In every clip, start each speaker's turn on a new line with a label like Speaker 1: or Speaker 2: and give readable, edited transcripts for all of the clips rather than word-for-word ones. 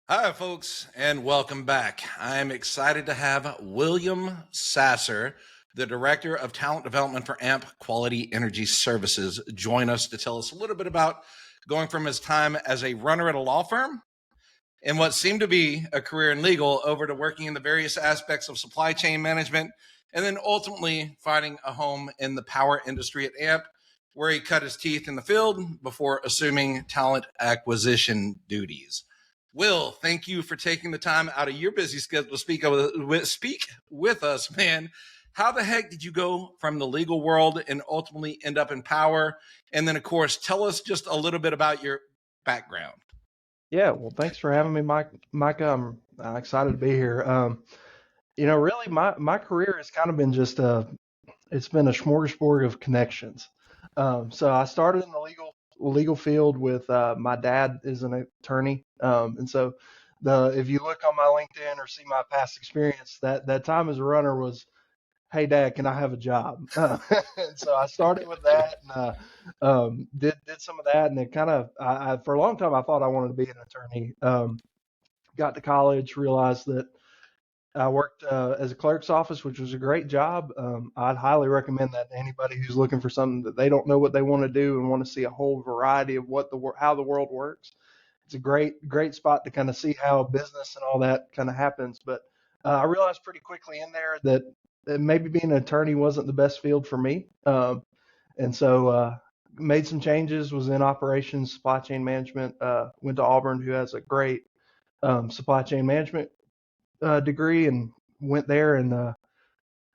Speaker 1: Hi, folks, and welcome back. I'm excited to have William Sasser, the Director of Talent Development for AMP Quality Energy Services, join us to tell us a little bit about going from his time as a runner at a law firm and what seemed to be a career in legal over to working in the various aspects of supply chain management, and then ultimately finding a home in the power industry at AMP, where he cut his teeth in the field before assuming talent acquisition duties. Will, thank you for taking the time out of your busy schedule to speak with us, man. How the heck did you go from the legal world and ultimately end up in power? And then, of course, tell us just a little bit about your background.
Speaker 2: Yeah, well, thanks for having me, Mike. Micah, I'm excited to be here. Really, my career has kind of been it's been a smorgasbord of connections. So I started in the legal field with my dad is an attorney, and so the if you look on my LinkedIn or see my past experience, that time as a runner was, hey Dad, can I have a job? And so I started with that and did some of that, and it kind of I for a long time I thought I wanted to be an attorney. Got to college, realized that I worked as a clerk's office, which was a great job. I'd highly recommend that to anybody who's looking for something that they don't know what they want to do and want to see a whole variety of how the world works. It's a great spot to kind of see how business and all that kind of happens. But I realized pretty quickly in there that maybe being an attorney wasn't the best field for me. And so made some changes, was in operations, supply chain management, went to Auburn, who has a great supply chain management degree, and went there and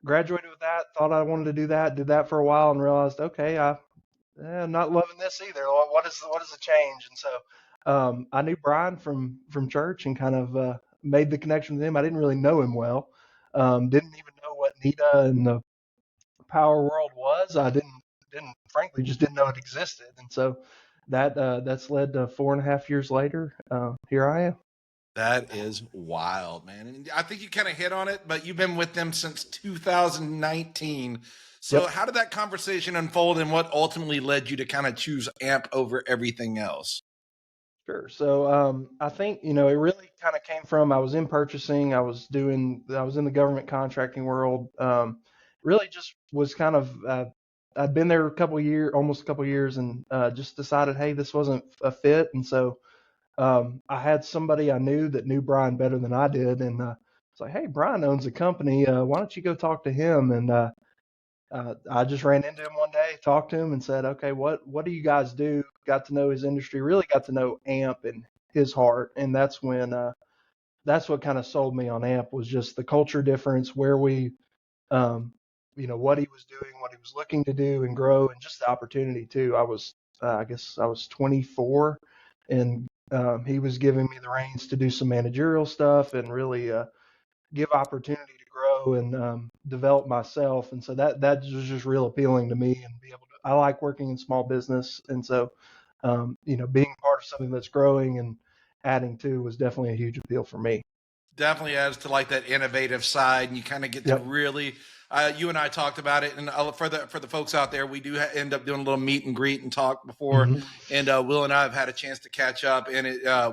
Speaker 2: graduated with that. Thought I wanted to do that. Did that for a while and realized, okay, I'm not loving this either. What is the change? And so I knew Brian from church and kind of made the connection with him. I didn't really know him well. Didn't even know what NETA and the power world was. I didn't frankly just didn't know it existed. And so that's led to 4.5 years later. Here I am.
Speaker 1: That is wild, man. And I think you kind of hit on it, but you've been with them since 2019. So,
Speaker 2: Yep.
Speaker 1: how did that conversation unfold and what ultimately led you to kind of choose AMP over everything else?
Speaker 2: Sure. So I think it really kind of came from I was in purchasing, I was in the government contracting world. Really just was kind of I'd been there almost a couple of years, and just decided, hey, this wasn't a fit, and so I had somebody I knew that knew Brian better than I did, and it's like, hey, Brian owns a company. Why don't you go talk to him? And I just ran into him one day, talked to him, and said, "Okay, what do you guys do?" Got to know his industry, really got to know AMP and his heart, and that's what kind of sold me on AMP was just the culture difference, where um, what he was doing, what he was looking to do and grow, and just the opportunity too. I guess I was 24, and he was giving me the reins to do some managerial stuff and really give opportunity to grow and develop myself. And so that was just real appealing to me, and be able to. I like working in small business, and so being part of something that's growing and adding to was definitely a huge appeal for me.
Speaker 1: Definitely adds to like that innovative side, and you kind of get to
Speaker 2: Yep.
Speaker 1: really. You and I talked about it, and for the folks out there, we do end up doing a little meet and greet and talk before.
Speaker 2: Hmm.
Speaker 1: And Will and I have had a chance to catch up, and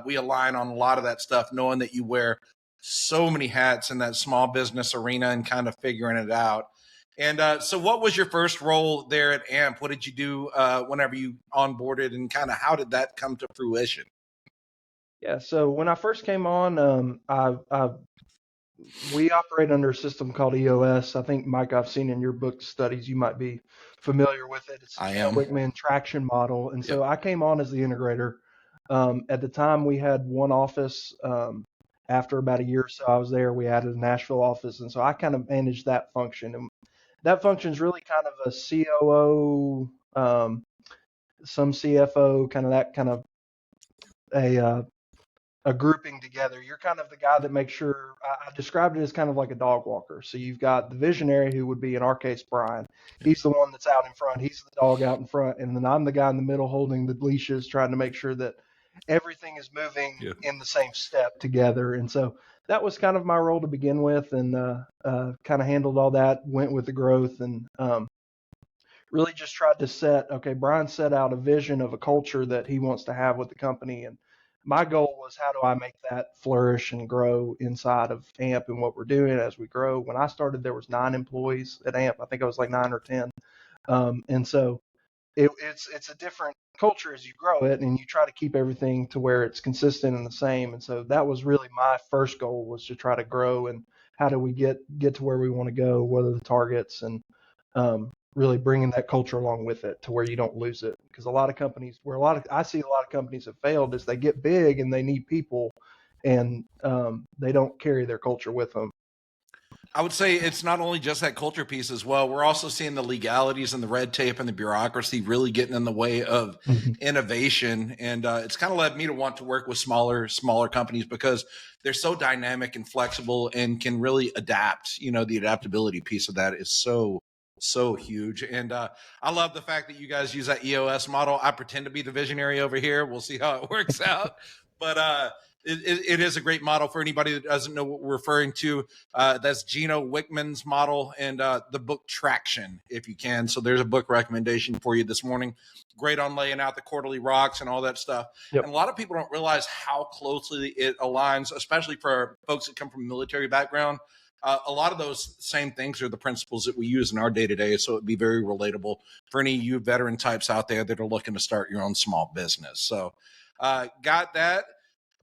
Speaker 1: we align on a lot of that stuff, knowing that you wear so many hats in that small business arena and kind of figuring it out. And so, what was your first role there at AMP? What did you do whenever you onboarded, and kind of how did that come to fruition?
Speaker 2: Yeah. So when I first came on, we operate under a system called EOS. I think, Mike, I've seen in your book studies, you might be familiar with it. It's the
Speaker 1: I
Speaker 2: Ken
Speaker 1: am.
Speaker 2: Wickman traction model. And
Speaker 1: Yep.
Speaker 2: so I came on as the integrator. At the time, we had one office. After about a year or so I was there, we added a Nashville office. And so I kind of managed that function. And that function is really kind of a COO, some CFO, kind of that kind of a a grouping together. You're kind of the guy that makes sure. I described it as kind of like a dog walker. So you've got the visionary, who would be in our case Brian. He's the one that's out in front. He's the dog out in front, and then I'm the guy in the middle holding the leashes, trying to make sure that everything is moving
Speaker 1: Yeah.
Speaker 2: in the same step together. And so that was kind of my role to begin with, and kind of handled all that. Went with the growth, and really just tried to Brian set out a vision of a culture that he wants to have with the company, and my goal was how do I make that flourish and grow inside of AMP and what we're doing as we grow. When I started, there was 9 employees at AMP. I think I was like 9 or 10. And so it's a different culture as you grow it, and you try to keep everything to where it's consistent and the same. And so that was really my first goal, was to try to grow, and how do we get to where we want to go, what are the targets, and really bringing that culture along with it to where you don't lose it. Because a lot of companies, I see a lot of companies have failed, is they get big and they need people, and they don't carry their culture with them.
Speaker 1: I would say it's not only just that culture piece as well. We're also seeing the legalities and the red tape and the bureaucracy really getting in the way of innovation. And it's kind of led me to want to work with smaller companies, because they're so dynamic and flexible and can really adapt. The adaptability piece of that is so huge. And I love the fact that you guys use that EOS model. I pretend to be the visionary over here. We'll see how it works out. But it is a great model for anybody that doesn't know what we're referring to. That's Gino Wickman's model, and the book Traction, if you can. So there's a book recommendation for you this morning. Great on laying out the quarterly rocks and all that stuff.
Speaker 2: Yep.
Speaker 1: And a lot of people don't realize how closely it aligns, especially for folks that come from a military background. A lot of those same things are the principles that we use in our day-to-day, so it'd be very relatable for any of you veteran types out there that are looking to start your own small business. So got that.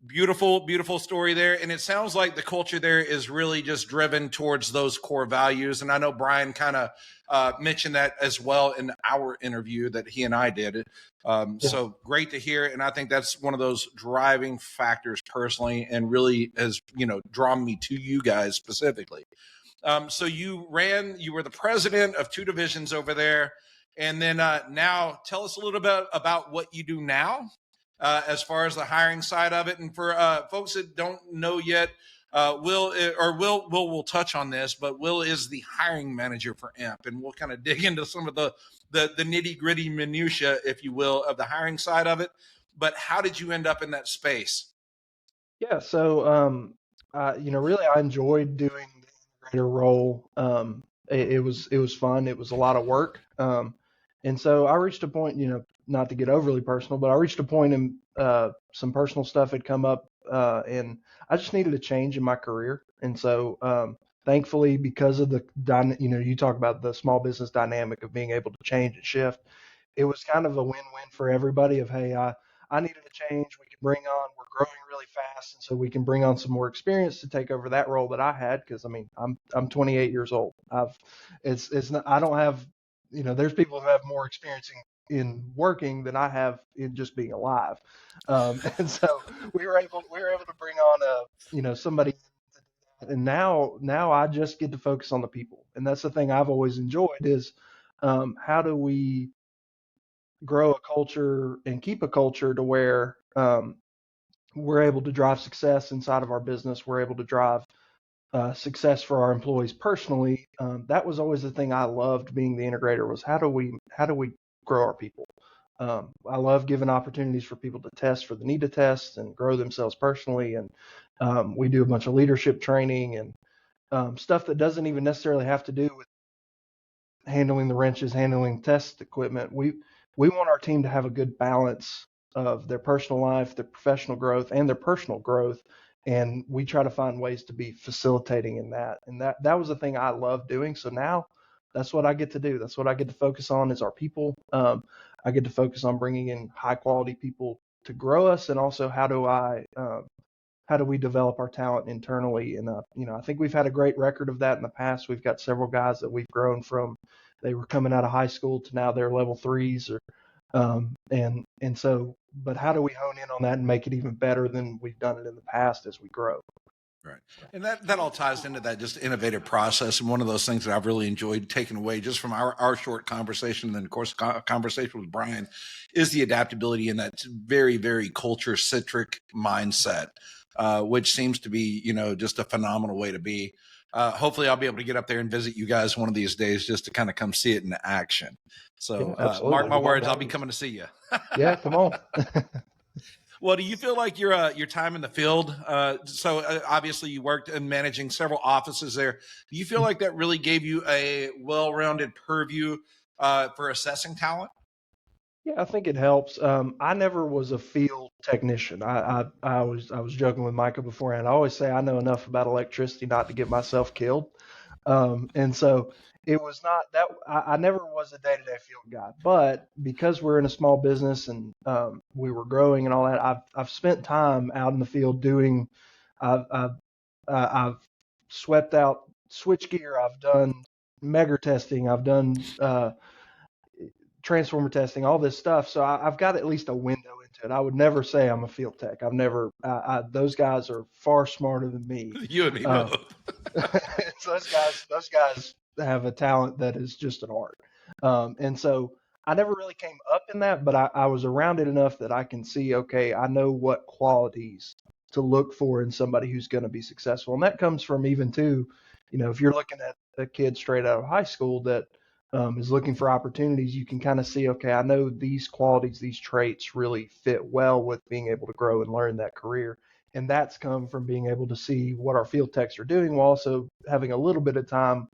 Speaker 1: Beautiful story there. And it sounds like the culture there is really just driven towards those core values. And I know Brian kind of mentioned that as well in our interview that he and I did. So great to hear. And I think that's one of those driving factors personally, and really has, drawn me to you guys specifically. So you were the president of 2 divisions over there. And then now tell us a little bit about what you do now. As far as the hiring side of it. And for folks that don't know yet, Will will touch on this, but Will is the hiring manager for AMP, and we'll kind of dig into some of the nitty gritty minutia, if you will, of the hiring side of it. But how did you end up in that space?
Speaker 2: Yeah, so really, I enjoyed doing the integrator role. It was fun. It was a lot of work. And so I reached a point, not to get overly personal, but I reached a point in some personal stuff had come up, and I just needed a change in my career. And so thankfully, because of you talk about the small business dynamic of being able to change and shift, it was kind of a win-win for everybody of, hey, I needed a change. We're growing really fast, and so we can bring on some more experience to take over that role that I had. Because I'm 28 years old. It's not, I don't have, there's people who have more experience in working than I have in just being alive. And so we were able to bring on somebody, and now I just get to focus on the people. And that's the thing I've always enjoyed is how do we grow a culture and keep a culture to where we're able to drive success inside of our business. We're able to drive success for our employees personally. That was always the thing I loved being the integrator, was how do we grow our people. I love giving opportunities for people to test for the NETA tests and grow themselves personally. And we do a bunch of leadership training and stuff that doesn't even necessarily have to do with handling the wrenches, handling test equipment. We want our team to have a good balance of their personal life, their professional growth, and their personal growth. And we try to find ways to be facilitating in that. And that was the thing I love doing. So now that's what I get to do. That's what I get to focus on, is our people. I get to focus on bringing in high quality people to grow us. And also how do we develop our talent internally? And, I think we've had a great record of that in the past. We've got several guys that we've grown from, they were coming out of high school to now they're level 3s, and so, but how do we hone in on that and make it even better than we've done it in the past as we grow?
Speaker 1: Right. And that all ties into that just innovative process. And one of those things that I've really enjoyed taking away just from our short conversation, and then of course conversation with Brian, is the adaptability in that very, very culture centric mindset, which seems to be, just a phenomenal way to be. Hopefully I'll be able to get up there and visit you guys one of these days just to kind of come see it in action. So mark my words, I'll be coming to see you.
Speaker 2: Yeah, come on.
Speaker 1: Well, do you feel like your time in the field? So obviously you worked in managing several offices there. Do you feel like that really gave you a well-rounded purview for assessing talent?
Speaker 2: Yeah, I think it helps. I never was a field technician. I was joking with Micah beforehand. I always say I know enough about electricity not to get myself killed, and so it was not that I never was a day-to-day field guy. But because we're in a small business and we were growing and all that, I've spent time out in the field doing. I've swept out switchgear. I've done megger testing. I've done transformer testing, all this stuff. So I've got at least a window into it. I would never say I'm a field tech. I've never. Those guys are far smarter than me.
Speaker 1: You and me
Speaker 2: Um,
Speaker 1: both.
Speaker 2: so those guys have a talent that is just an art. And so I never really came up in that, but I was around it enough that I can see, okay, I know what qualities to look for in somebody who's going to be successful. And that comes from even too, if you're looking at a kid straight out of high school that is looking for opportunities, you can kind of see, okay, I know these qualities, these traits really fit well with being able to grow and learn that career. And that's come from being able to see what our field techs are doing while also having a little bit of time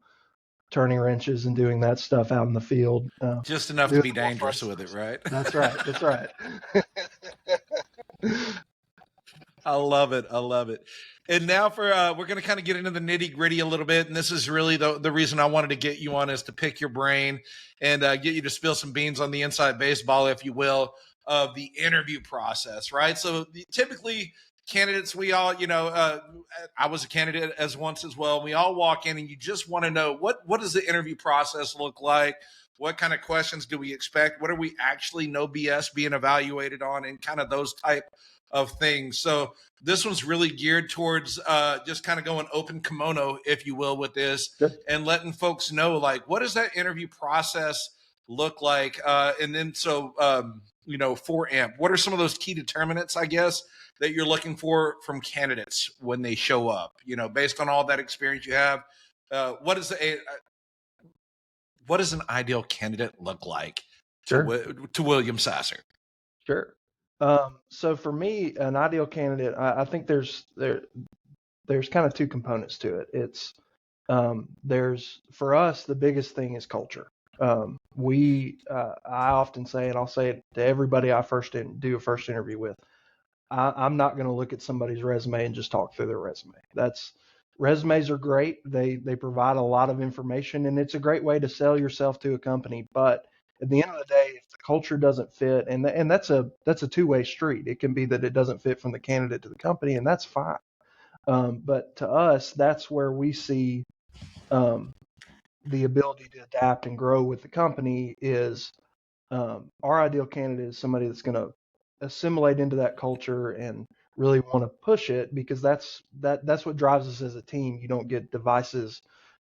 Speaker 2: turning wrenches and doing that stuff out in the field.
Speaker 1: Just enough to
Speaker 2: Doing
Speaker 1: be
Speaker 2: the more fun
Speaker 1: dangerous with it,
Speaker 2: stuff.
Speaker 1: right?
Speaker 2: That's right. That's right.
Speaker 1: I love it. I love it. And now for we're going to kind of get into the nitty gritty a little bit. And this is really the reason I wanted to get you on is to pick your brain and get you to spill some beans on the inside baseball, if you will, of the interview process, right? So typically candidates, we all, I was a candidate as once as well. We all walk in and you just want to know what does the interview process look like? What kind of questions do we expect? What are we actually no BS being evaluated on, and kind of those type of things. So this one's really geared towards just kind of going open kimono, if you will, with this,
Speaker 2: Sure.
Speaker 1: and letting folks know, like, what does that interview process look like? And then for AMP, what are some of those key determinants, I guess, that you're looking for from candidates when they show up? Based on all that experience you have, what does an ideal candidate look like
Speaker 2: Sure.
Speaker 1: to William Sasser?
Speaker 2: Sure. So for me, an ideal candidate, I think there's kind of two components to it. There's for us the biggest thing is culture. I often say, and I'll say it to everybody I do a first interview with, I'm not going to look at somebody's resume and just talk through their resume. Resumes are great. They provide a lot of information, and it's a great way to sell yourself to a company. But at the end of the day, if the culture doesn't fit, and that's a two-way street. It can be that it doesn't fit from the candidate to the company, and that's fine. But to us, that's where we see the ability to adapt and grow with the company is our ideal candidate is somebody that's going to assimilate into that culture and really want to push it, because that's what drives us as a team. You don't get devices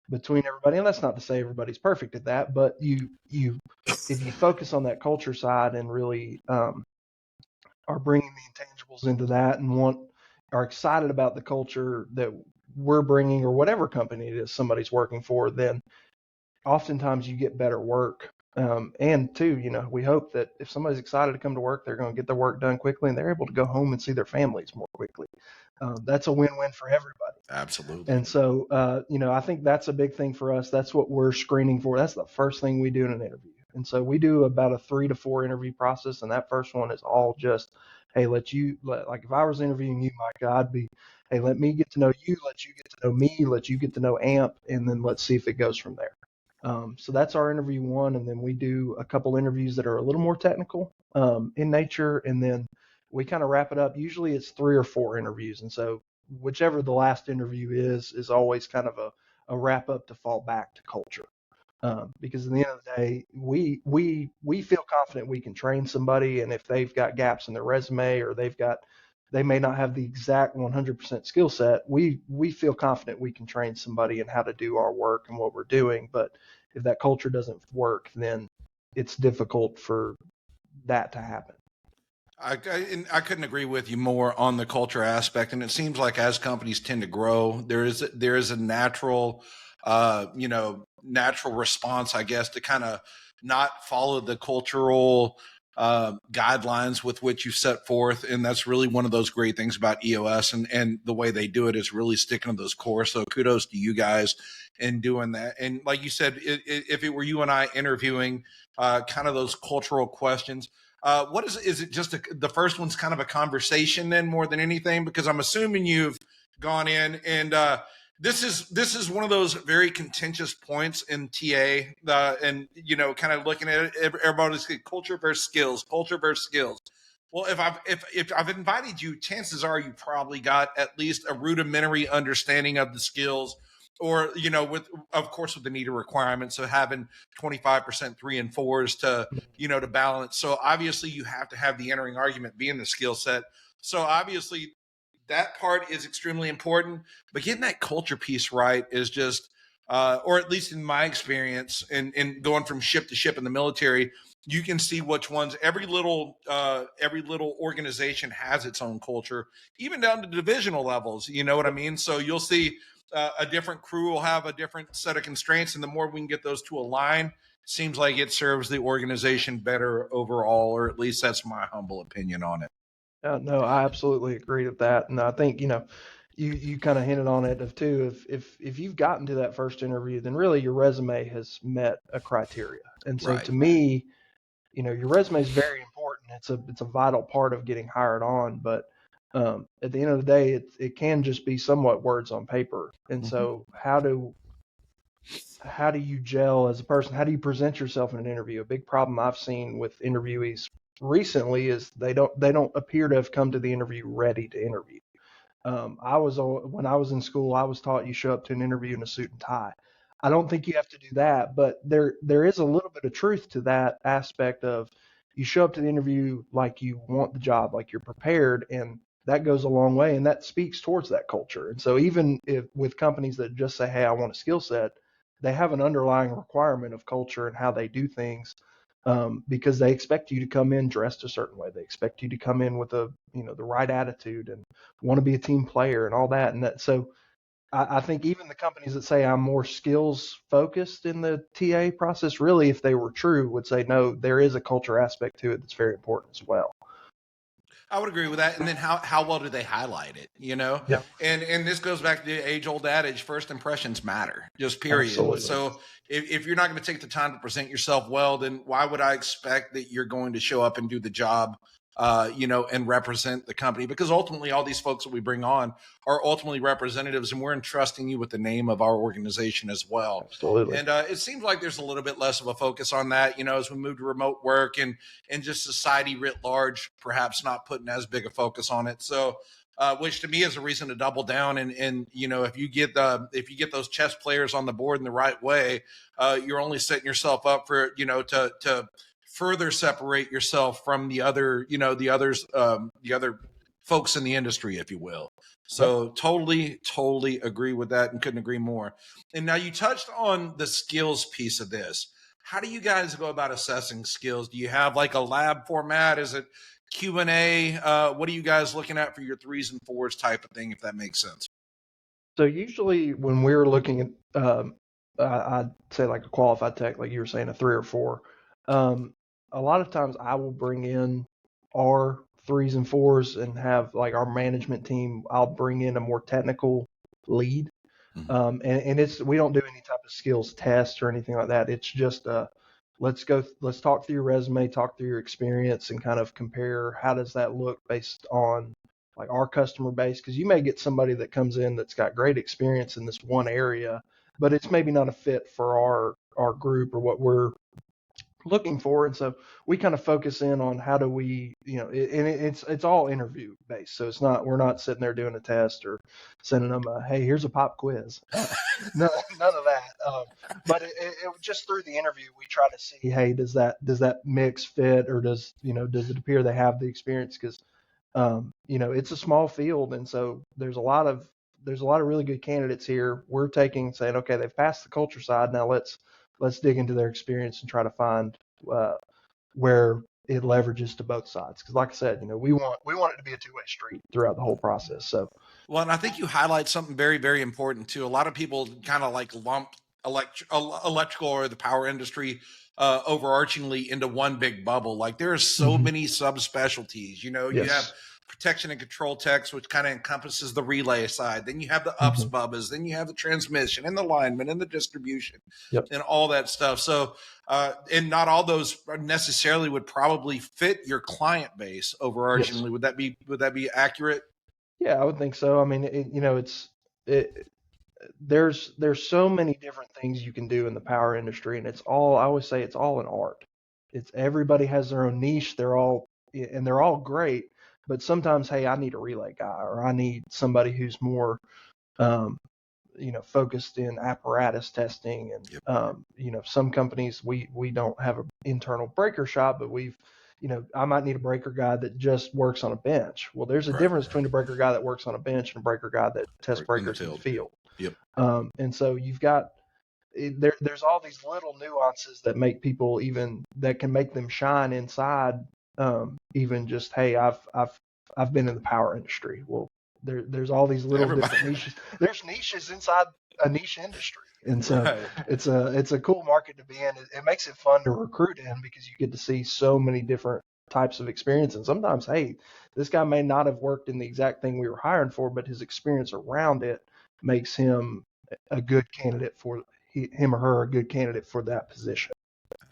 Speaker 2: between everybody, and that's not to say everybody's perfect at that, but if you focus on that culture side and really are bringing the intangibles into that and are excited about the culture that we're bringing, or whatever company it is somebody's working for, then oftentimes you get better work. And two, we hope that if somebody's excited to come to work, they're going to get their work done quickly and they're able to go home and see their families more quickly. That's a win-win for everybody.
Speaker 1: Absolutely.
Speaker 2: And so, I think that's a big thing for us. That's what we're screening for. That's the first thing we do in an interview. And so we do about a 3 to 4 interview process. And that first one is all just, hey, like if I was interviewing you, Micah, I'd be, hey, let me get to know you, let you get to know me, let you get to know AMP, and then let's see if it goes from there. So that's our interview one, and then we do a couple interviews that are a little more technical in nature, and then we kind of wrap it up. Usually it's 3 or 4 interviews, and so whichever the last interview is always kind of a wrap up to fall back to culture. Because at the end of the day, we feel confident we can train somebody, and if they've got gaps in their resume, or they may not have the exact 100% skill set, we feel confident we can train somebody in how to do our work and what we're doing. But if that culture doesn't work, then it's difficult for that to happen.
Speaker 1: I couldn't agree with you more on the culture aspect. And it seems like as companies tend to grow, there is a natural, natural response, I guess, to kind of not follow the cultural guidelines with which you set forth. And that's really one of those great things about EOS, and the way they do it is really sticking to those core. So kudos to you guys in doing that. And like you said, if it were you and I interviewing, kind of those cultural questions, what is it just the first one's kind of a conversation then more than anything? Because I'm assuming you've gone in and, this is one of those very contentious points in TA, and kind of looking at it, everybody's culture versus skills, culture versus skills. Well, if I've invited you, chances are you probably got at least a rudimentary understanding of the skills, or with of course with the NETA requirements, so having 25% 3 and 4s to balance. So obviously you have to have the entering argument being the skill set. So obviously that part is extremely important, but getting that culture piece right is just, or at least in my experience, in going from ship to ship in the military, you can see which ones. Every little organization has its own culture, even down to divisional levels. You know what I mean? So you'll see a different crew will have a different set of constraints, and the more we can get those to align, seems like it serves the organization better overall, or at least that's my humble opinion on it.
Speaker 2: No, I absolutely agree with that, and I think you kind of hinted on it too. If you've gotten to that first interview, then really your resume has met a criteria. And so
Speaker 1: Right.
Speaker 2: to me, your resume is very important. It's a vital part of getting hired on. But at the end of the day, it can just be somewhat words on paper. And so how do you gel as a person? How do you present yourself in an interview? A big problem I've seen with interviewees recently is they don't appear to have come to the interview ready to interview. When I was in school, I was taught you show up to an interview in a suit and tie. I don't think you have to do that, but there is a little bit of truth to that aspect of you show up to the interview like you want the job, like you're prepared, and that goes a long way, and that speaks towards that culture. And so even if with companies that just say, "Hey, I want a skill set," they have an underlying requirement of culture and how they do things, because they expect you to come in dressed a certain way. They expect you to come in with the right attitude and want to be a team player and all that. And that, so I think even the companies that say I'm more skills focused in the TA process, really, if they were true, would say, no, there is a culture aspect to it that's very important as well.
Speaker 1: I would agree with that. And then how well do they highlight it?
Speaker 2: Yeah,
Speaker 1: And this goes back to the age old adage: first impressions matter, just period.
Speaker 2: absolutely.
Speaker 1: So if you're not going to take the time to present yourself well, then why would I expect that you're going to show up and do the job, and represent the company? Because ultimately, all these folks that we bring on are ultimately representatives, and we're entrusting you with the name of our organization as well.
Speaker 2: Absolutely.
Speaker 1: And it seems like there's a little bit less of a focus on that, as we move to remote work and just society writ large, perhaps not putting as big a focus on it. So, which to me is a reason to double down. And if you get those chess players on the board in the right way, you're only setting yourself up for to further separate yourself from the other the other folks in the industry, if you will. So totally agree with that, and couldn't agree more. And now you touched on the skills piece of this. How do you guys go about assessing skills? Do you have like a lab format? Is it Q&A? What are you guys looking at for your 3s and 4s type of thing, if that makes sense?
Speaker 2: So usually when we're looking at, I'd say like a qualified tech, like you were saying, a 3 or 4. A lot of times I will bring in our 3s and 4s and have like our management team. I'll bring in a more technical lead, and we don't do any type of skills test or anything like that. It's just let's talk through your resume, talk through your experience, and kind of compare how does that look based on like our customer base, because you may get somebody that comes in that's got great experience in this one area, but it's maybe not a fit for our group or what we're looking for. And so we kind of focus in on how do we, it's all interview based. So we're not sitting there doing a test or sending them hey, here's a pop quiz. None of that. But it just through the interview, we try to see, hey, does that mix fit, or does it appear they have the experience? Because it's a small field, and so there's a lot of really good candidates here. We're saying, okay, they've passed the culture side. Now let's dig into their experience and try to find where it leverages to both sides. Because like I said, we want it to be a two-way street throughout the whole process. So,
Speaker 1: well, and I think you highlight something very, very important too. A lot of people kind of like lump electrical or the power industry overarchingly into one big bubble. Like there are so many subspecialties. You know, you have
Speaker 2: Yes.
Speaker 1: protection and control techs, which kind of encompasses the relay side. Then you have the ups bubbas. Then you have the transmission and the lineman and the distribution
Speaker 2: Yep.
Speaker 1: and all that stuff. So, and not all those necessarily would probably fit your client base overarchingly.
Speaker 2: Yes.
Speaker 1: Would that be accurate?
Speaker 2: Yeah, I would think so. I mean, it, there's so many different things you can do in the power industry, and I always say it's all an art. It's everybody has their own niche. They're all great, but sometimes, hey, I need a relay guy, or I need somebody who's more um, focused in apparatus testing. And
Speaker 1: Yep.
Speaker 2: some companies, we don't have an internal breaker shop, but I might need a breaker guy that just works on a bench. Well, there's a
Speaker 1: Right.
Speaker 2: difference between a breaker guy that works on a bench and a breaker guy that tests
Speaker 1: In the
Speaker 2: breakers in the
Speaker 1: field.
Speaker 2: field.
Speaker 1: Yep.
Speaker 2: And so you've got there's all these little nuances that make people that can make them shine inside. Even just, hey, I've been in the power industry. Well, there's all these little different niches. There's niches inside a niche industry, and so
Speaker 1: Right.
Speaker 2: it's a cool market to be in. It makes it fun to recruit in because you get to see so many different types of experience. And sometimes, hey, this guy may not have worked in the exact thing we were hiring for, but his experience around it makes him a good candidate for him or her a good candidate for that position.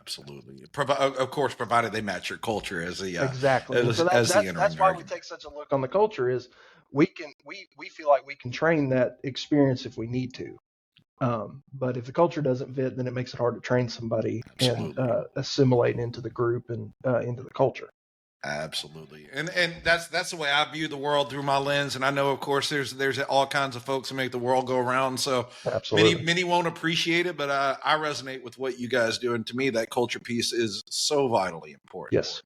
Speaker 1: Absolutely. Of course, provided they match your culture as the
Speaker 2: Exactly. And so that's why we take such a look on the culture is we feel like we can train that experience if we need to. But if the culture doesn't fit, then it makes it hard to train somebody and assimilate into the group and into the culture.
Speaker 1: Absolutely. And that's the way I view the world through my lens. And I know, of course, there's all kinds of folks who make the world go around. So
Speaker 2: Absolutely.
Speaker 1: many won't appreciate it, but I resonate with what you guys do. And to me, that culture piece is so vitally important.
Speaker 2: Yes.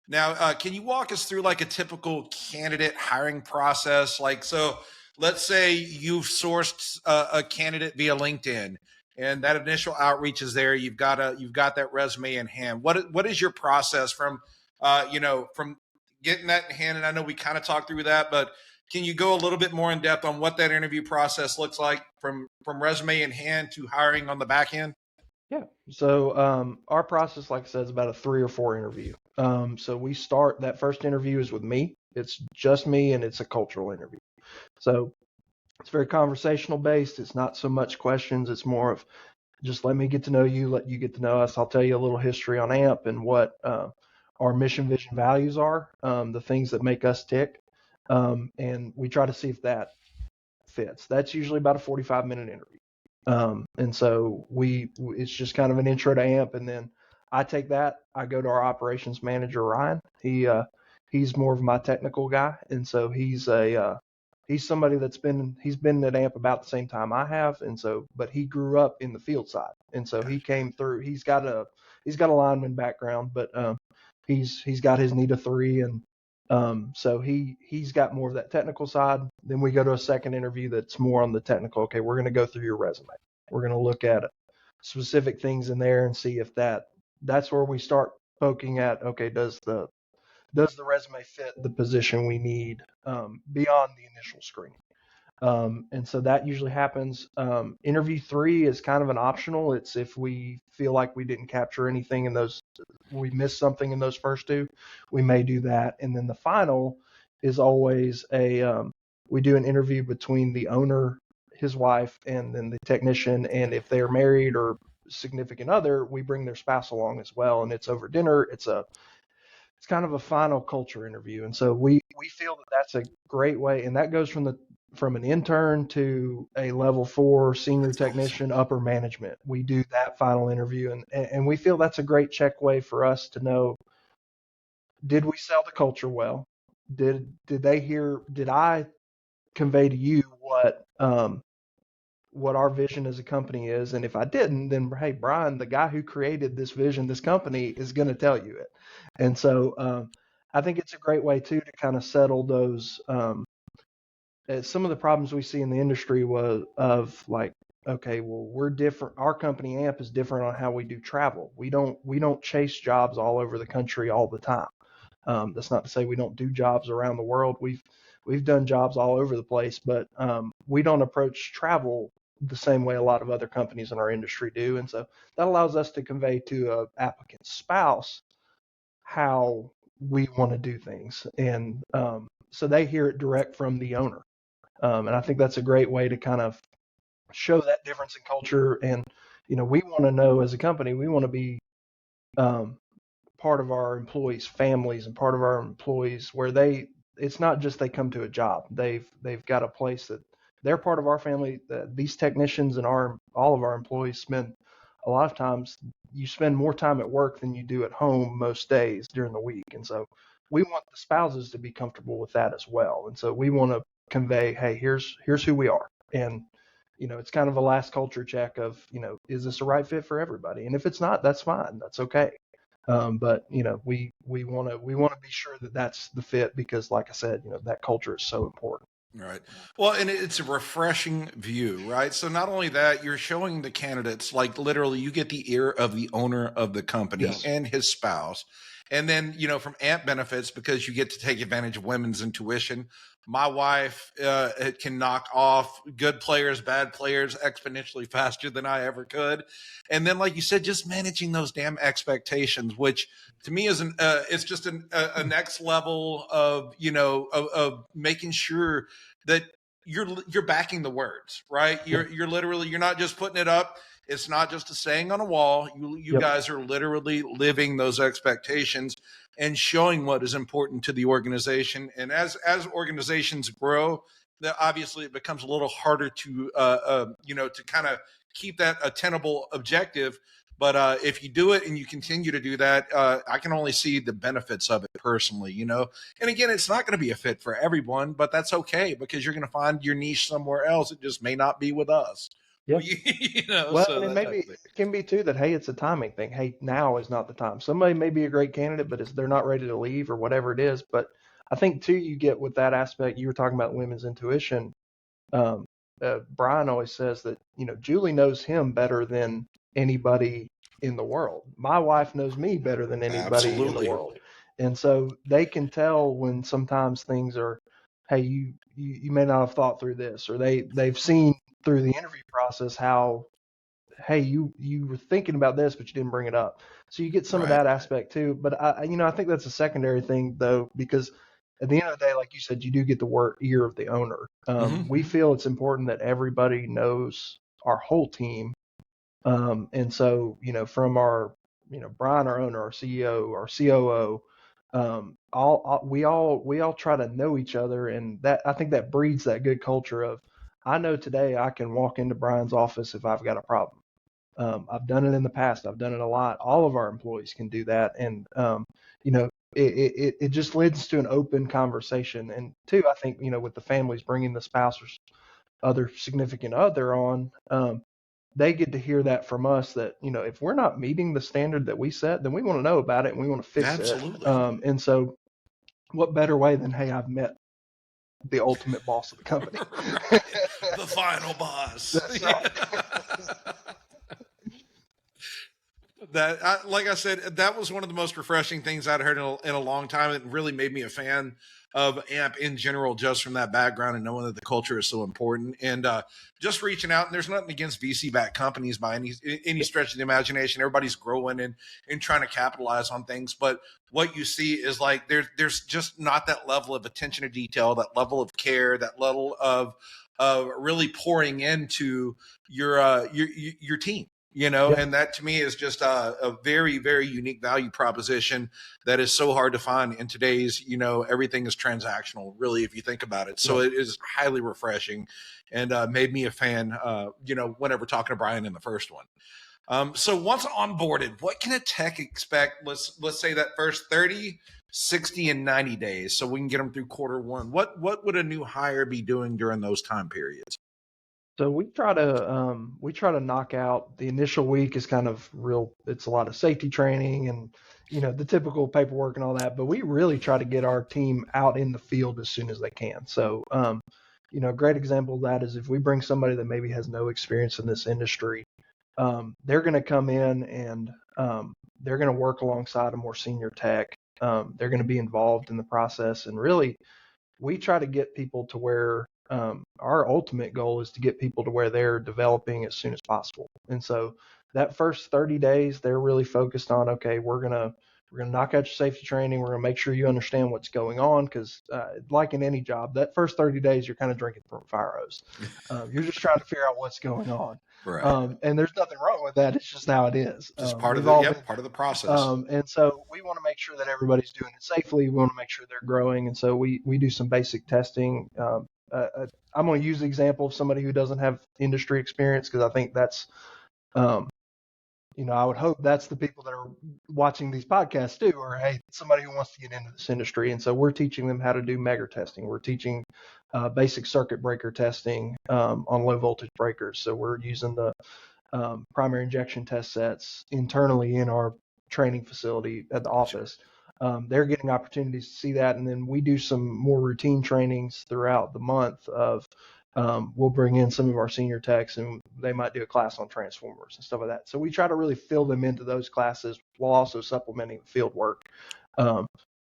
Speaker 1: Now, can you walk us through like a typical candidate hiring process? Like, so let's say you've sourced a candidate via LinkedIn, and that initial outreach is there. You've got that resume in hand. What is your process from from getting that in hand? And I know we kind of talked through that, but can you go a little bit more in depth on what that interview process looks like from resume in hand to hiring on the back end?
Speaker 2: Yeah. So our process, like I said, is about a 3 or 4 interview. So we start, that first interview is with me. It's just me, and it's a cultural interview. So it's very conversational based. It's not so much questions. It's more of just let me get to know you, let you get to know us. I'll tell you a little history on AMP and what our mission, vision, values are, the things that make us tick. And we try to see if that fits. That's usually about a 45-minute interview. And so it's just kind of an intro to AMP. And then I take that, I go to our operations manager, Ryan. He's more of my technical guy. And so he's somebody he's been at AMP about the same time I have. And so, but he grew up in the field side. And so he came through, he's got a lineman background, but, he's got his NETA 3. And, so he's got more of that technical side. Then we go to a second interview that's more on the technical. Okay, we're going to go through your resume. We're going to look at specific things in there and see if that's where we start poking at. Okay, does the resume fit the position we need beyond the initial screening? And so that usually happens. Interview 3 is kind of an optional. It's if we feel like we didn't capture anything in those, we missed something in those first 2, we may do that. And then the final is always we do an interview between the owner, his wife, and then the technician. And if they're married or significant other, we bring their spouse along as well. And it's over dinner. It's kind of a final culture interview. And so we feel that that's a great way. And that goes from an intern to a level 4 senior technician, upper management. We do that final interview, and we feel that's a great check way for us to know, did we sell the culture well? Did I convey to you what our vision as a company is? And if I didn't, then hey, Brian, the guy who created this vision, this company, is going to tell you it. And so I think it's a great way too to kind of settle those. Some of the problems we see in the industry was of like, okay, well, we're different. Our company AMP is different on how we do travel. We don't chase jobs all over the country all the time. That's not to say we don't do jobs around the world. We've done jobs all over the place, but we don't approach travel the same way a lot of other companies in our industry do. And so that allows us to convey to an applicant's spouse how we want to do things. And so they hear it direct from the owner. And I think that's a great way to kind of show that difference in culture. And, we want to know as a company, we want to be um, part of our employees' families and part of our employees where it's not just they come to a job. They've got a place that they're part of our family. These technicians and all of our employees spend a lot of times, you spend more time at work than you do at home most days during the week. And so we want the spouses to be comfortable with that as well. And so we want to convey, hey, here's who we are. And it's kind of a last culture check of, is this a right fit for everybody? And if it's not, that's fine. That's okay. But we want to be sure that that's the fit because, like I said, that culture is so important.
Speaker 1: Right. Well, and it's a refreshing view, right? So not only that, you're showing the candidates, like literally you get the ear of the owner of the company
Speaker 2: Yes.
Speaker 1: and his spouse. And then, from AMP benefits, because you get to take advantage of women's intuition. My wife it can knock off good players, bad players exponentially faster than I ever could. And then, like you said, just managing those damn expectations, which to me is it's just a next level of, of making sure that you're backing the words, right? You're literally, you're not just putting it up. It's not just a saying on a wall. You
Speaker 2: Yep.
Speaker 1: guys are literally living those expectations and showing what is important to the organization. And as organizations grow, that obviously it becomes a little harder to to kind of keep that attainable objective. But if you do it and you continue to do that, I can only see the benefits of it personally, And again, it's not going to be a fit for everyone, but that's okay because you're going to find your niche somewhere else. It just may not be with us.
Speaker 2: Yep. Well,
Speaker 1: So
Speaker 2: and maybe it can be too that, hey, it's a timing thing. Hey, now is not the time. Somebody may be a great candidate, but they're not ready to leave or whatever it is. But I think too, you get with that aspect. You were talking about women's intuition. Brian always says that Julie knows him better than anybody in the world. My wife knows me better than anybody in the world, and so they can tell when sometimes things are, hey, you may not have thought through this, or they've seen through the interview process how, hey, you were thinking about this, but you didn't bring it up. So you get some of that aspect too. But I think that's a secondary thing though, because at the end of the day, like you said, you do get the ear of the owner. We feel it's important that everybody knows our whole team. And so, from our, Brian, our owner, our CEO, our COO, we all try to know each other. And that, I think that breeds that good culture of, I know today I can walk into Brian's office if I've got a problem. I've done it in the past. I've done it a lot. All of our employees can do that. And, it just leads to an open conversation. And two, I think, with the families bringing the spouse or other significant other on, they get to hear that from us that, if we're not meeting the standard that we set, then we want to know about it and we want to fix it. And so what better way than, hey, I've met the ultimate boss of the company.
Speaker 1: The final boss.
Speaker 2: That's right.
Speaker 1: Like I said, that was one of the most refreshing things I'd heard in a long time. It really made me a fan of AMP in general, just from that background and knowing that the culture is so important. And just reaching out, and there's nothing against VC-backed companies by any stretch of the imagination. Everybody's growing and trying to capitalize on things. But what you see is like there's just not that level of attention to detail, that level of care, that level of really pouring into your team. And that to me is just a very, very unique value proposition that is so hard to find in today's, everything is transactional, really, if you think about it. So it is highly refreshing and made me a fan, whenever talking to Brian in the first one. So once onboarded, what can a tech expect? Let's say that first 30, 60, and 90 days, so we can get them through quarter one. What would a new hire be doing during those time periods?
Speaker 2: So we try to knock out the initial week is kind of real. It's a lot of safety training and, the typical paperwork and all that, but we really try to get our team out in the field as soon as they can. So, a great example of that is if we bring somebody that maybe has no experience in this industry, they're going to come in and they're going to work alongside a more senior tech. They're going to be involved in the process, and really we try to get people to where our ultimate goal is to get people to where they're developing as soon as possible. And so that first 30 days, they're really focused on, okay, we're gonna knock out your safety training. We're gonna make sure you understand what's going on, because like in any job, that first 30 days, you're kind of drinking from a fire hose. You're just trying to figure out what's going on.
Speaker 1: Right.
Speaker 2: And there's nothing wrong with that. It's just how it is.
Speaker 1: Just part of
Speaker 2: We've
Speaker 1: the,
Speaker 2: all
Speaker 1: yep,
Speaker 2: been
Speaker 1: part of the process.
Speaker 2: and so we want to make sure that everybody's doing it safely. We want to make sure they're growing. And so we do some basic testing. I'm going to use the example of somebody who doesn't have industry experience, because I think that's, I would hope that's the people that are watching these podcasts too, or hey, somebody who wants to get into this industry. And so we're teaching them how to do Megger testing. We're teaching basic circuit breaker testing on low voltage breakers. So we're using the primary injection test sets internally in our training facility at the office. They're getting opportunities to see that. And then we do some more routine trainings throughout the month of, we'll bring in some of our senior techs and they might do a class on transformers and stuff like that. So we try to really fill them into those classes while also supplementing field work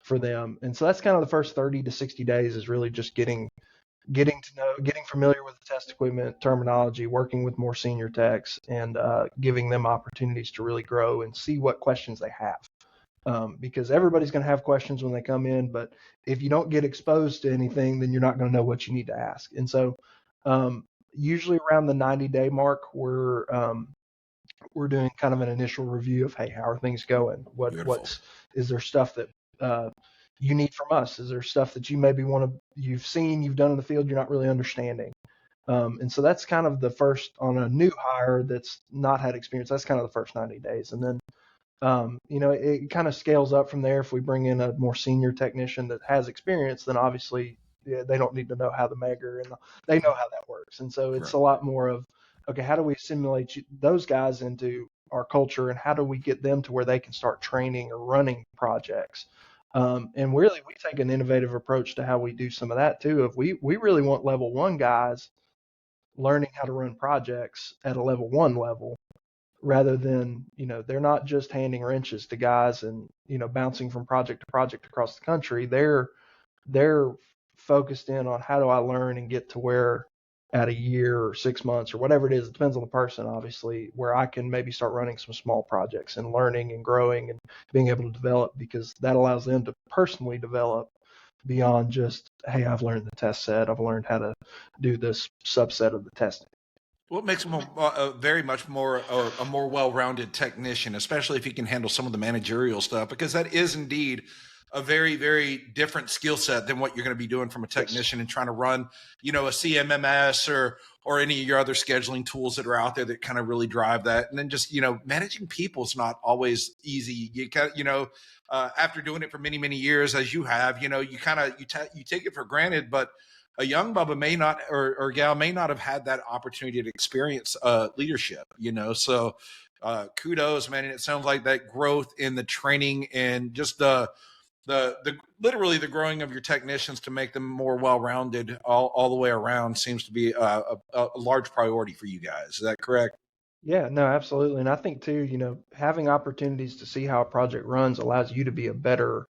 Speaker 2: for them. And so that's kind of the first 30 to 60 days is really just getting to know, getting familiar with the test equipment, terminology, working with more senior techs, and giving them opportunities to really grow and see what questions they have. Because everybody's going to have questions when they come in, but if you don't get exposed to anything, then you're not going to know what you need to ask. And so usually around the 90-day mark, we're doing kind of an initial review of, hey, how are things going? Is there stuff that you need from us? Is there stuff that you maybe you've seen, you've done in the field, you're not really understanding? And so that's kind of the first, on a new hire that's not had experience, that's kind of the first 90 days. And then, it kind of scales up from there. If we bring in a more senior technician that has experience, then obviously they don't need to know how the Megger, and they know how that works. And so it's a lot more of, okay, how do we assimilate those guys into our culture, and how do we get them to where they can start training or running projects? And really, we take an innovative approach to how we do some of that too. If we really want level one guys learning how to run projects at a level one level, rather than, they're not just handing wrenches to guys and, bouncing from project to project across the country. They're focused in on, how do I learn and get to where at a year or 6 months or whatever it is, it depends on the person, obviously, where I can maybe start running some small projects and learning and growing and being able to develop, because that allows them to personally develop beyond just, hey, I've learned the test set, I've learned how to do this subset of the testing.
Speaker 1: What makes him very much more a more well-rounded technician, especially if he can handle some of the managerial stuff, because that is indeed a very, very different skill set than what you're going to be doing from a technician and trying to run, a CMMS or any of your other scheduling tools that are out there that kind of really drive that. And then just, managing people is not always easy. You after doing it for many, many years, as you have, you take it for granted, but a young Bubba may not, or gal may not have had that opportunity to experience leadership, so kudos, man. And it sounds like that growth in the training and just the literally the growing of your technicians to make them more well-rounded all the way around seems to be a large priority for you guys. Is that correct?
Speaker 2: Yeah, no, absolutely. And I think too, having opportunities to see how a project runs allows you to be a better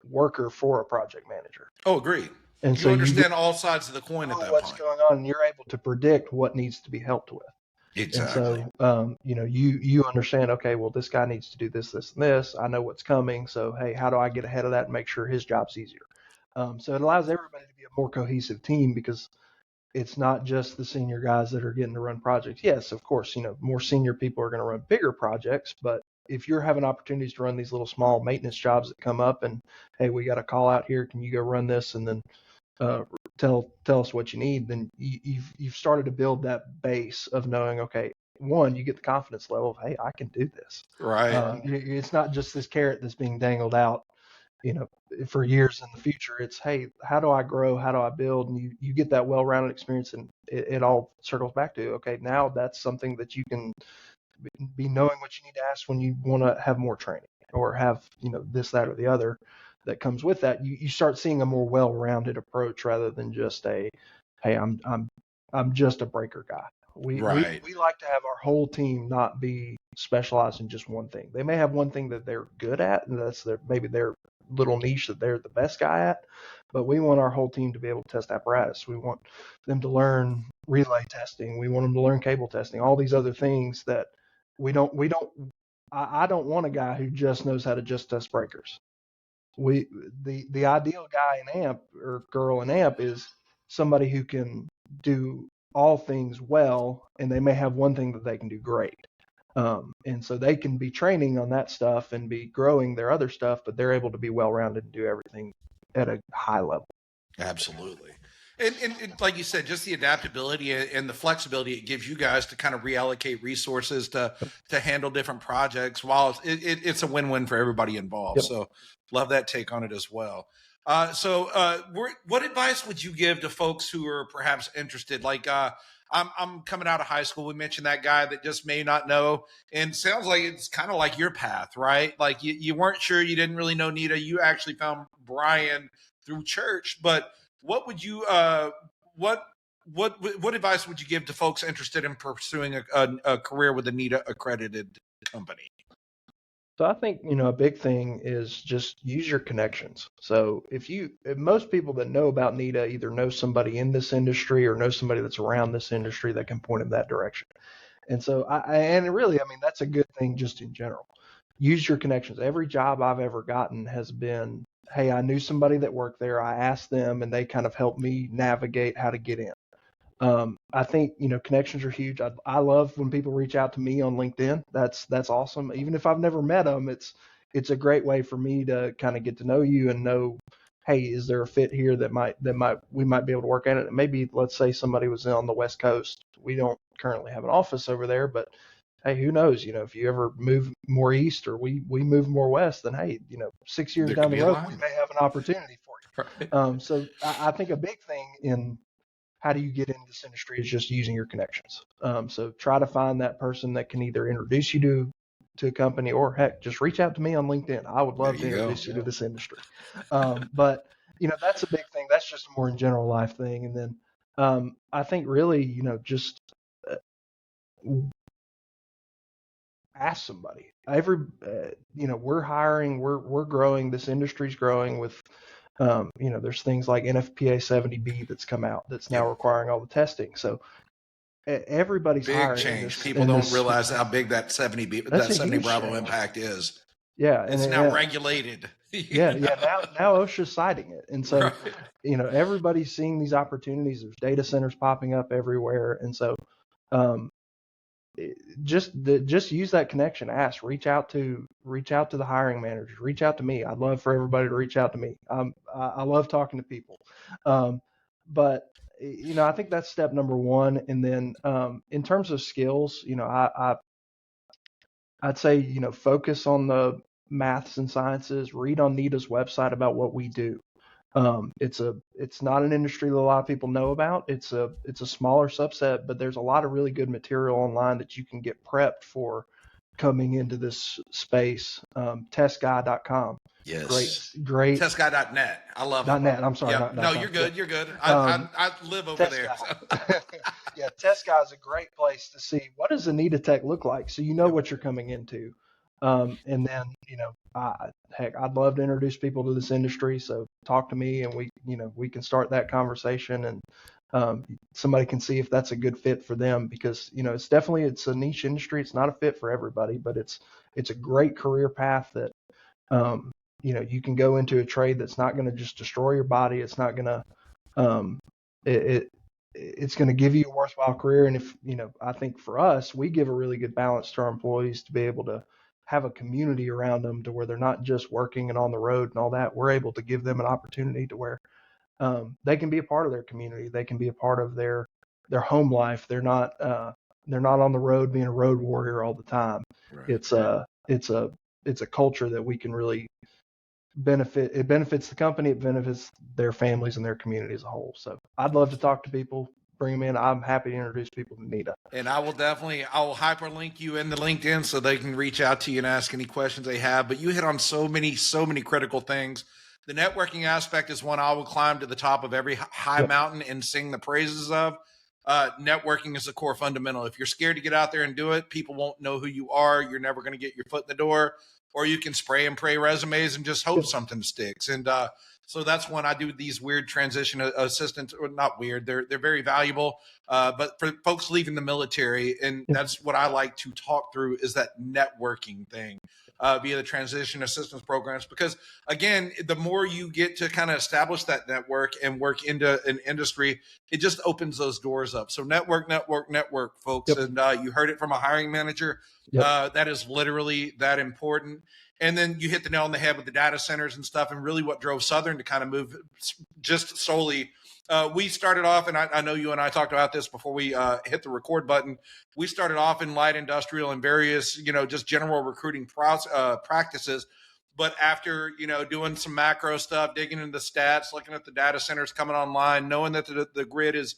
Speaker 2: worker for a project manager.
Speaker 1: Oh, agreed.
Speaker 2: And
Speaker 1: You
Speaker 2: so
Speaker 1: understand all sides of the coin at that
Speaker 2: what's
Speaker 1: point.
Speaker 2: going on, and you're able to predict what needs to be helped with.
Speaker 1: Exactly.
Speaker 2: And so, you understand, okay, well, this guy needs to do this, this, and this. I know what's coming. So, hey, how do I get ahead of that and make sure his job's easier? So it allows everybody to be a more cohesive team, because it's not just the senior guys that are getting to run projects. Yes, of course, more senior people are going to run bigger projects, but if you're having opportunities to run these little small maintenance jobs that come up and, hey, we got a call out here, can you go run this? And then tell us what you need, then you've started to build that base of knowing, okay, one, you get the confidence level of, hey, I can do this.
Speaker 1: Right.
Speaker 2: It's not just this carrot that's being dangled out, for years in the future. It's, hey, how do I grow? How do I build? And you get that well-rounded experience, and it all circles back to, okay, now that's something that you can be knowing what you need to ask when you want to have more training or have, this, that, or the other that comes with that. You start seeing a more well-rounded approach rather than just a, hey, I'm just a breaker guy. We like to have our whole team not be specialized in just one thing. They may have one thing that they're good at, and that's maybe their little niche that they're the best guy at. but we want our whole team to be able to test apparatus. We want them to learn relay testing. We want them to learn cable testing, all these other things that I don't want a guy who just knows how to just test breakers. The ideal guy in AMP or girl in AMP is somebody who can do all things well, and they may have one thing that they can do great. And so they can be training on that stuff and be growing their other stuff, but they're able to be well-rounded and do everything at a high level.
Speaker 1: Absolutely. And like you said, just the adaptability and the flexibility it gives you guys to kind of reallocate resources to handle different projects, it's a win-win for everybody involved. Yep. So love that take on it as well. What advice would you give to folks who are perhaps interested? Like, I'm coming out of high school. We mentioned that guy that just may not know, and sounds like it's kind of like your path, right? Like you weren't sure, you didn't really know NETA. You actually found Brian through church, but what would you what advice would you give to folks interested in pursuing a career with a NETA accredited company?
Speaker 2: So I think, a big thing is just use your connections. So if most people that know about NETA either know somebody in this industry or know somebody that's around this industry that can point in that direction. And so that's a good thing just in general. Use your connections. Every job I've ever gotten has been, hey, I knew somebody that worked there. I asked them and they kind of helped me navigate how to get in. I think, connections are huge. I love when people reach out to me on LinkedIn. That's awesome. Even if I've never met them, it's a great way for me to kind of get to know you and know, hey, is there a fit here we might be able to work at it? Maybe let's say somebody was on the West Coast. We don't currently have an office over there, but hey, who knows? If you ever move more east or we move more west, then hey, 6 years down the road, we may have an opportunity for you. Right. So I think a big thing in how do you get into this industry is just using your connections. So try to find that person that can either introduce you to a company or heck, just reach out to me on LinkedIn. I would love to introduce you to this industry. But that's a big thing. That's just a more in general life thing. And then I think really, just ask somebody. We're hiring, we're growing. This industry's growing with. There's things like NFPA 70B that's come out that's now requiring all the testing. So everybody's
Speaker 1: big
Speaker 2: hiring.
Speaker 1: Change. People don't realize how big that 70B, that 70 Bravo impact is.
Speaker 2: Yeah,
Speaker 1: it's now regulated.
Speaker 2: Yeah. Now OSHA's citing it, and so everybody's seeing these opportunities. There's data centers popping up everywhere, and so just use that connection. Ask, reach out to the hiring managers, reach out to me. I'd love for everybody to reach out to me. I love talking to people. But I think that's step number one. And then in terms of skills, I'd say focus on the maths and sciences. Read on NETA's website about what we do. It's not an industry that a lot of people know about. It's a smaller subset, but there's a lot of really good material online that you can get prepped for coming into this space. Testguy.com.
Speaker 1: Yes.
Speaker 2: Great.
Speaker 1: Testguy.net. I love it.
Speaker 2: .net. I'm sorry.
Speaker 1: Yep. No, you're good. You're good. I live over there. So.
Speaker 2: Yeah. Testguy is a great place to see what does a NETA tech look like. So what you're coming into. And then, I'd love to introduce people to this industry. So talk to me and we can start that conversation and somebody can see if that's a good fit for them because, it's a niche industry. It's not a fit for everybody, but it's a great career path that, you can go into a trade that's not going to just destroy your body. It's not going to, it's going to give you a worthwhile career. And if, I think for us, we give a really good balance to our employees to be able to have a community around them to where they're not just working and on the road and all that. We're able to give them an opportunity to where they can be a part of their community. They can be a part of their home life. They're not on the road being a road warrior all the time. Right. It's a culture that we can really benefit. It benefits the company. It benefits their families and their community as a whole. So I'd love to talk to people. Bring them in. I'm happy to introduce people to NETA.
Speaker 1: And I will hyperlink you in the LinkedIn so they can reach out to you and ask any questions they have. But you hit on so many critical things. The networking aspect is one I will climb to the top of every high mountain and sing the praises of. Networking is a core fundamental. If you're scared to get out there and do it, people won't know who you are. You're never going to get your foot in the door. Or you can spray and pray resumes and just hope something sticks. And So that's when I do these weird transition assistants, or not weird. They're very valuable. But for folks leaving the military, and
Speaker 2: Yeah.
Speaker 1: that's what I like to talk through, is that networking thing via the transition assistance programs. Because again, the more you get to kind of establish that network and work into an industry, it just opens those doors up. So network, folks.
Speaker 2: Yep.
Speaker 1: And you heard it from a hiring manager.
Speaker 2: Yep.
Speaker 1: That is literally that important. And then you hit the nail on the head with the data centers and stuff, and really what drove Southern to kind of move just solely. We started off, and I know you and I talked about this before we hit the record button. We started off in light industrial and various, just general recruiting practices. But after, doing some macro stuff, digging into the stats, looking at the data centers coming online, knowing that the grid is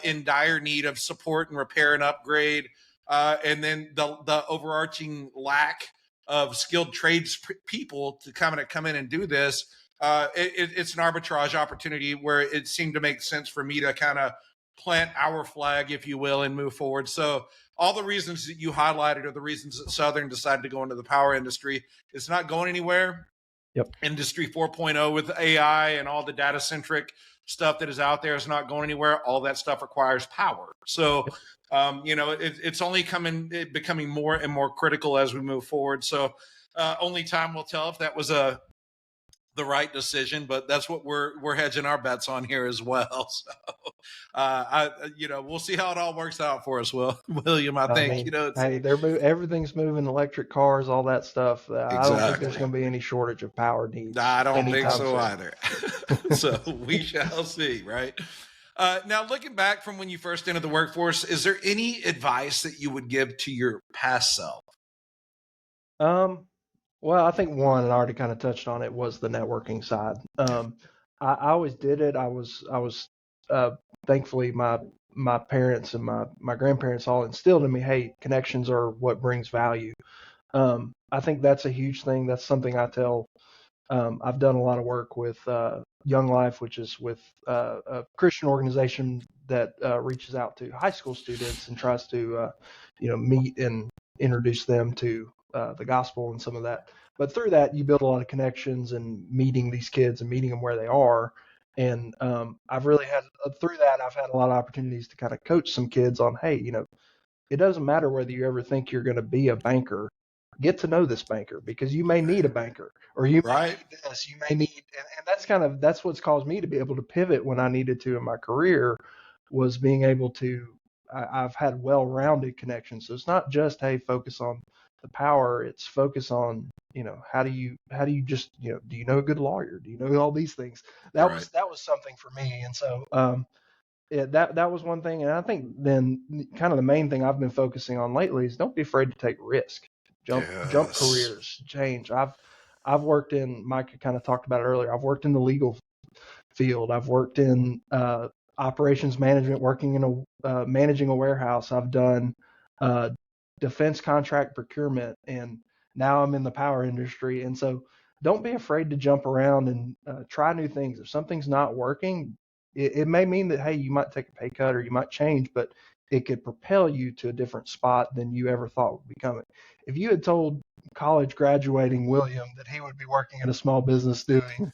Speaker 1: in dire need of support and repair and upgrade, and then the overarching lack of skilled trades people to come in and do this, it's an arbitrage opportunity where it seemed to make sense for me to kind of plant our flag, if you will, and move forward. So all the reasons that you highlighted are the reasons that Southern decided to go into the power industry. It's not going anywhere.
Speaker 2: Yep.
Speaker 1: Industry 4.0 with AI and all the data centric stuff that is out there is not going anywhere. All that stuff requires power. So it's only becoming more and more critical as we move forward. So only time will tell if that was the right decision, but that's what we're hedging our bets on here as well. So we'll see how it all works out for us. William, I think
Speaker 2: hey, everything's moving, electric cars, all that stuff. I don't think there's going to be any shortage of power needs.
Speaker 1: I don't think so
Speaker 2: soon.
Speaker 1: either. So we shall see, right? Now, looking back from when you first entered the workforce, is there any advice that you would give to your past self?
Speaker 2: Well, I think one, and I already kind of touched on it, was the networking side. I always did it. I was thankfully my parents and my grandparents all instilled in me, hey, connections are what brings value. I think that's a huge thing. That's something I tell. I've done a lot of work with Young Life, which is with a Christian organization that reaches out to high school students and tries to meet and introduce them to the gospel and some of that. But through that, you build a lot of connections and meeting these kids and meeting them where they are. And I've really had through that, I've had a lot of opportunities to kind of coach some kids on, hey, it doesn't matter whether you ever think you're going to be a banker. Get to know this banker, because you may need a banker, or you may need this, you may need, and that's what's caused me to be able to pivot when I needed to in my career, was being able to, I've had well-rounded connections. So it's not just, hey, focus on the power, it's focus on, how do you just, do you know a good lawyer? Do you know all these things? That was something for me. And so, that was one thing. And I think then kind of the main thing I've been focusing on lately is don't be afraid to take risk. Jump careers, change. I've worked in, Mike kind of talked about it earlier, I've worked in the legal field. I've worked in operations management, working in managing a warehouse. I've done defense contract procurement, and now I'm in the power industry. And so don't be afraid to jump around and try new things. If something's not working, it may mean that, hey, you might take a pay cut or you might change, but it could propel you to a different spot than you ever thought would be coming. If you had told college graduating William that he would be working in a small business doing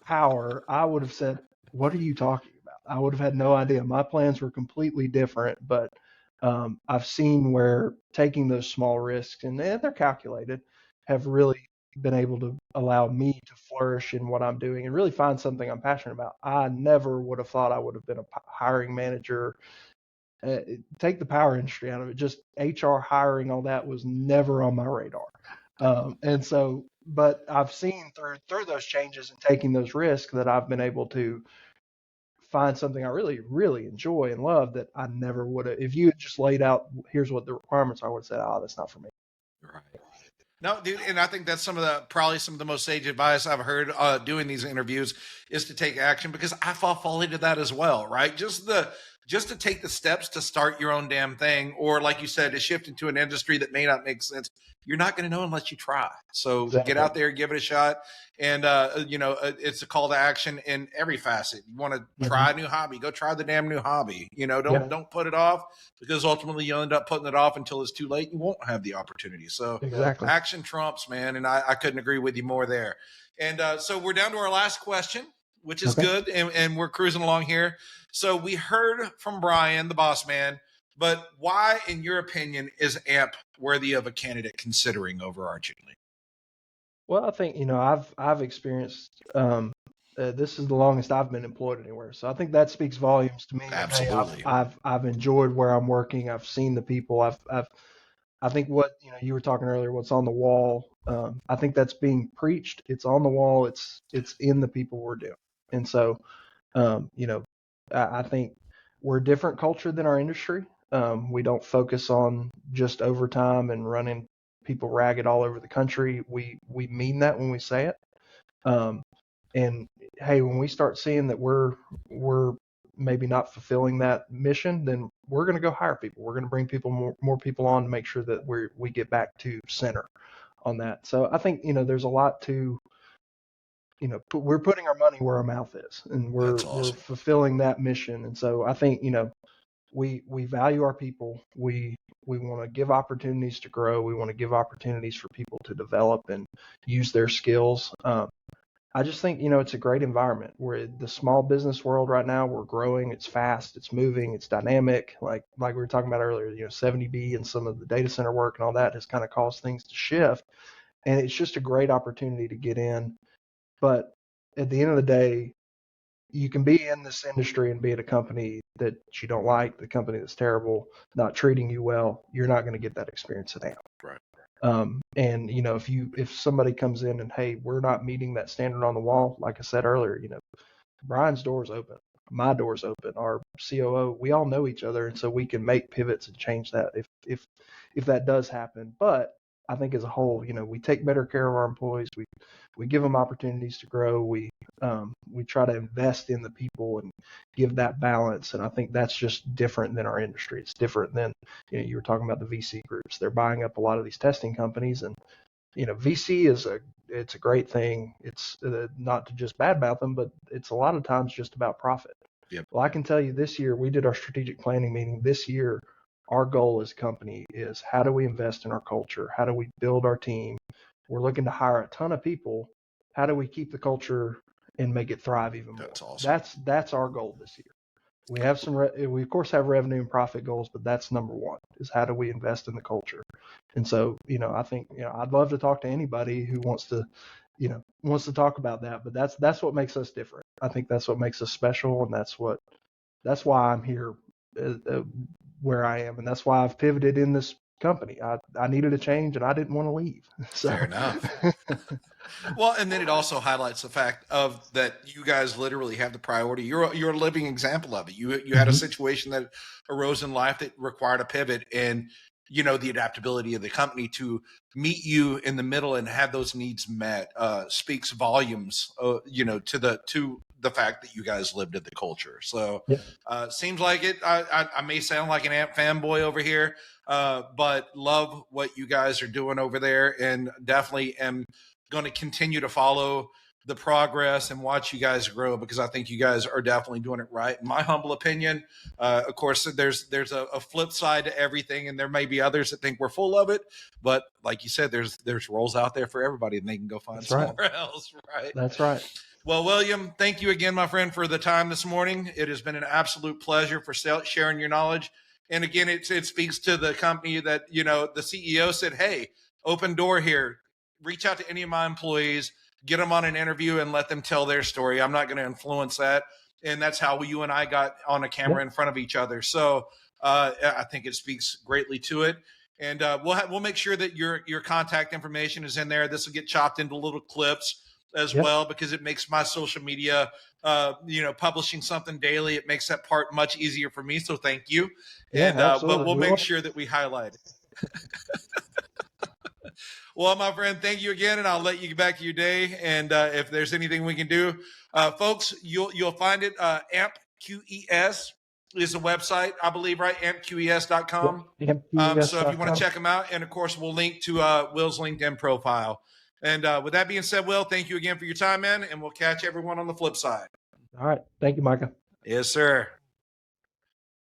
Speaker 2: power, I would have said, what are you talking about? I would have had no idea. My plans were completely different, but I've seen where taking those small risks, and they're calculated, have really been able to allow me to flourish in what I'm doing and really find something I'm passionate about. I never would have thought I would have been a hiring manager. Take the power industry out of it. Just HR hiring, all that was never on my radar. And so, but I've seen through those changes and taking those risks that I've been able to find something I really, really enjoy and love that I never would have. If you had just laid out, here's what the requirements are, I would have said, oh, that's not for me.
Speaker 1: Right. No, dude, and I think that's probably some of the most sage advice I've heard doing these interviews is to take action, because I fall into that as well, right? Just the just to take the steps to start your own damn thing, or like you said, to shift into an industry that may not make sense. You're not going to know unless you try. So
Speaker 2: Exactly.
Speaker 1: get out there, give it a shot. And, it's a call to action in every facet. You want to try a new hobby, go try the damn new hobby. Don't put it off, because ultimately you'll end up putting it off until it's too late. You won't have the opportunity. So
Speaker 2: Exactly.
Speaker 1: action trumps, man. And I couldn't agree with you more there. And so we're down to our last question, which is good. And we're cruising along here. So we heard from Brian, the boss man, but why, in your opinion, is AMP worthy of a candidate considering overarchingly?
Speaker 2: Well, I think, I've experienced, this is the longest I've been employed anywhere. So I think that speaks volumes to me.
Speaker 1: Absolutely.
Speaker 2: Hey, I've enjoyed where I'm working. I've seen the people. I think what, you were talking earlier, what's on the wall. I think that's being preached. It's on the wall. It's in the people we're doing. And so, I think we're a different culture than our industry. We don't focus on just overtime and running people ragged all over the country. We mean that when we say it. And hey, when we start seeing that we're maybe not fulfilling that mission, then we're going to go hire people. We're going to bring more people on to make sure that we get back to center on that. So I think, there's a lot to, we're putting our money where our mouth is, and we're fulfilling that mission. And so I think, we value our people. We want to give opportunities to grow. We want to give opportunities for people to develop and use their skills. I just think, it's a great environment. We're the small business world right now. We're growing. It's fast. It's moving. It's dynamic. Like we were talking about earlier, 70B and some of the data center work and all that has kind of caused things to shift. And it's just a great opportunity to get in. But at the end of the day, you can be in this industry and be at a company that you don't like, the company that's terrible, not treating you well. You're not going to get that experience at AMP.
Speaker 1: Right.
Speaker 2: And if somebody comes in and, hey, we're not meeting that standard on the wall, like I said earlier, Brian's door's open, my door's open, our COO, we all know each other, and so we can make pivots and change that if that does happen. But I think as a whole, we take better care of our employees. We give them opportunities to grow. We try to invest in the people and give that balance. And I think that's just different than our industry. It's different than, you were talking about the VC groups. They're buying up a lot of these testing companies, and VC it's a great thing. It's not to just badmouth them, but it's a lot of times just about profit.
Speaker 1: Yep.
Speaker 2: Well, I can tell you this year, we did our strategic planning meeting. This year, our goal as a company is, how do we invest in our culture? How do we build our team? We're looking to hire a ton of people. How do we keep the culture and make it thrive even more?
Speaker 1: That's awesome.
Speaker 2: That's our goal this year. We have we of course have revenue and profit goals, but that's number one, is how do we invest in the culture? And so, I think, I'd love to talk to anybody who wants to talk about that, but that's what makes us different. I think that's what makes us special. And that's why I'm here where I am. And that's why I've pivoted in this company. I needed a change and I didn't want to leave. So.
Speaker 1: Fair enough. Well, and then it also highlights the fact of that you guys literally have the priority. You're a living example of it. You had a situation that arose in life that required a pivot, and the adaptability of the company to meet you in the middle and have those needs met speaks volumes. To the fact that you guys lived at the culture. So seems like it. I may sound like an AMP fanboy over here, but love what you guys are doing over there, and definitely am going to continue to follow the progress and watch you guys grow, because I think you guys are definitely doing it right. In my humble opinion, of course, there's a flip side to everything, and there may be others that think we're full of it, but like you said, there's roles out there for everybody, and they can go find somewhere else. Right.
Speaker 2: That's right.
Speaker 1: Well, William, thank you again, my friend, for the time this morning. It has been an absolute pleasure for sharing your knowledge. And again, it speaks to the company that, the CEO said, hey, open door here. Reach out to any of my employees, get them on an interview, and let them tell their story. I'm not going to influence that. And that's how you and I got on a camera in front of each other. So I think it speaks greatly to it. And we'll make sure that your contact information is in there. This will get chopped into little clips as well, because it makes my social media, publishing something daily, it makes that part much easier for me. So thank you. And but we'll make sure that we highlight it. Well, my friend, thank you again, and I'll let you get back to your day. And if there's anything we can do, folks, you'll find it AMP QES is the website, I believe, right? ampqes.com.
Speaker 2: Yep,
Speaker 1: So if you want to
Speaker 2: mpus.com.
Speaker 1: check them out, and of course, we'll link to Will's LinkedIn profile. And with that being said, Will, thank you again for your time, man, and we'll catch everyone on the flip side.
Speaker 2: All right. Thank you, Micah.
Speaker 1: Yes, sir.